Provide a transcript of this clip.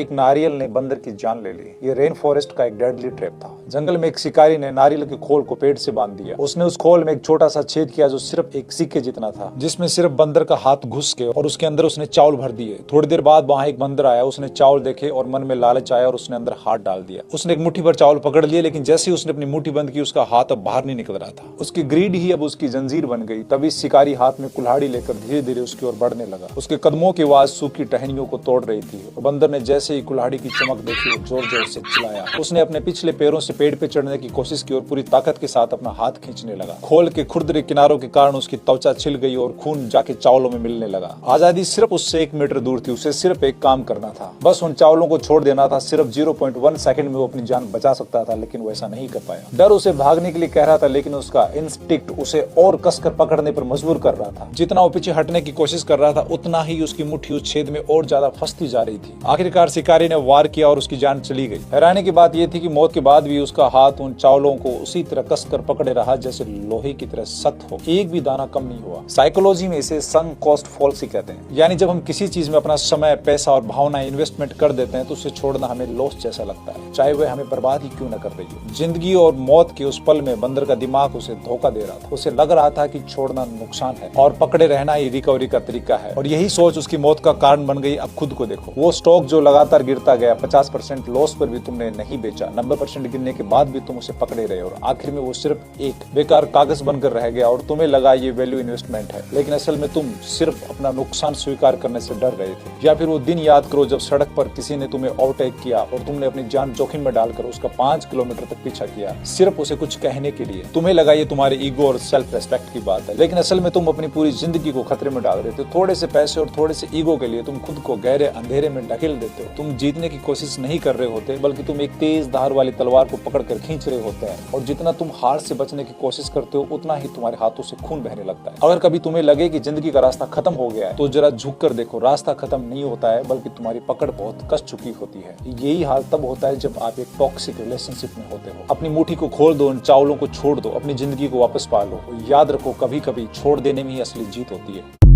एक नारियल ने बंदर की जान ले ली। ये रेन फॉरेस्ट का एक डेडली ट्रैप था। जंगल में एक शिकारी ने नारियल के खोल को पेड़ से बांध दिया। उसने उस खोल में एक छोटा सा छेद किया जो सिर्फ एक सिक्के जितना था, जिसमें सिर्फ बंदर का हाथ घुस के और उसके अंदर उसने चावल भर दिए। थोड़ी देर बाद वहां एक बंदर आया। उसने चावल देखे और मन में लालच आया और उसने अंदर हाथ डाल दिया। उसने एक मुट्ठी भर चावल पकड़ लिए, लेकिन जैसे ही उसने अपनी मुट्ठी बंद की उसका हाथ अब बाहर नहीं निकल रहा था। उसकी ग्रीड ही अब उसकी जंजीर बन गई। तभी शिकारी हाथ में कुल्हाड़ी लेकर धीरे धीरे उसकी ओर बढ़ने लगा। उसके कदमों की आवाज सूखी टहनियों को तोड़ रही थी। बंदर ने जैसे ही कुल्हाड़ी की चमक देखी जोर जोर से चिल्लाया। उसने अपने पिछले पैरों से पेड़ पे चढ़ने की कोशिश की और पूरी ताकत के साथ अपना हाथ खींचने लगा। खोल के खुरदरे किनारों के कारण उसकी त्वचा छिल गई और खून जाके चावलों में मिलने लगा। आजादी सिर्फ उससे 1 मीटर दूर थी। उसे सिर्फ एक काम करना था, बस उन चावलों को छोड़ देना था। सिर्फ 0.1 सेकंड में वो अपनी जान बचा सकता था, लेकिन वो ऐसा नहीं कर पाया। डर उसे भागने के लिए कह रहा था, लेकिन उसका इंस्टिक्ट उसे और कसकर पकड़ने पर मजबूर कर रहा था। जितना वो पीछे हटने की कोशिश कर रहा था, उतना ही उसकी मुट्ठी उस छेद में और ज्यादा फंसती जा रही थी। आखिरकार शिकारी ने वार किया और उसकी जान चली गई। हैरानी की बात यह थी कि मौत के बाद भी उसका हाथ उन चावलों को उसी तरह कसकर पकड़े रहा जैसे लोहे की तरह सख्त हो। एक भी दाना कम नहीं हुआ। साइकोलॉजी में इसे संक कॉस्ट फॉल्सी कहते हैं। यानी जब हम किसी चीज में अपना समय, पैसा और भावनाएं इन्वेस्टमेंट कर देते हैं तो उसे छोड़ना हमें लॉस जैसा लगता है, चाहे वह हमें बर्बाद ही क्यों न कर रही हो। जिंदगी और मौत के उस पल में बंदर का दिमाग उसे धोखा दे रहा था। उसे लग रहा था कि छोड़ना नुकसान है और पकड़े रहना ही रिकवरी का तरीका है, और यही सोच उसकी मौत का कारण बन गई। अब खुद को देखो, वो स्टॉक जो लगातार गिरता गया, 50% लॉस पर भी तुमने नहीं बेचा, 90% गिरने के बाद भी तुम उसे पकड़े रहे और आखिर में वो सिर्फ एक बेकार कागज बनकर रह गया और तुम्हें लगा ये वैल्यू इन्वेस्टमेंट है, लेकिन असल में तुम सिर्फ अपना नुकसान स्वीकार करने से डर रहे थे। या फिर वो दिन याद करो जब सड़क पर किसी ने तुम्हें ओवरटेक किया और तुमने अपनी जान जोखिम में डालकर उसका 5 किलोमीटर तक पीछा किया, सिर्फ उसे कुछ कहने के लिए। तुम्हें लगा ये तुम्हारे ईगो और सेल्फ रेस्पेक्ट की बात है, लेकिन असल में तुम अपनी पूरी जिंदगी को खतरे में डाल रहे थे। थोड़े से पैसे और थोड़े से ईगो के लिए तुम खुद को गहरे अंधेरे में ढकेल देते हो। तुम जीतने की कोशिश नहीं कर रहे होते, बल्कि तुम एक तेज धार वाली तलवार को पकड़कर खींच रहे होते हैं, और जितना तुम हार से बचने की कोशिश करते हो उतना ही तुम्हारे हाथों से खून बहने लगता है। अगर कभी तुम्हें लगे कि जिंदगी का रास्ता खत्म हो गया है, तो जरा झुक कर देखो, रास्ता खत्म नहीं होता है, बल्कि तुम्हारी पकड़ बहुत कस चुकी होती है। यही हाल तब होता है जब आप एक टॉक्सिक रिलेशनशिप में होते हो। अपनी मुट्ठी को खोल दो, उन चावलों को छोड़ दो, अपनी जिंदगी को वापस पा लो। याद रखो, कभी कभी छोड़ देने में ही असली जीत होती है।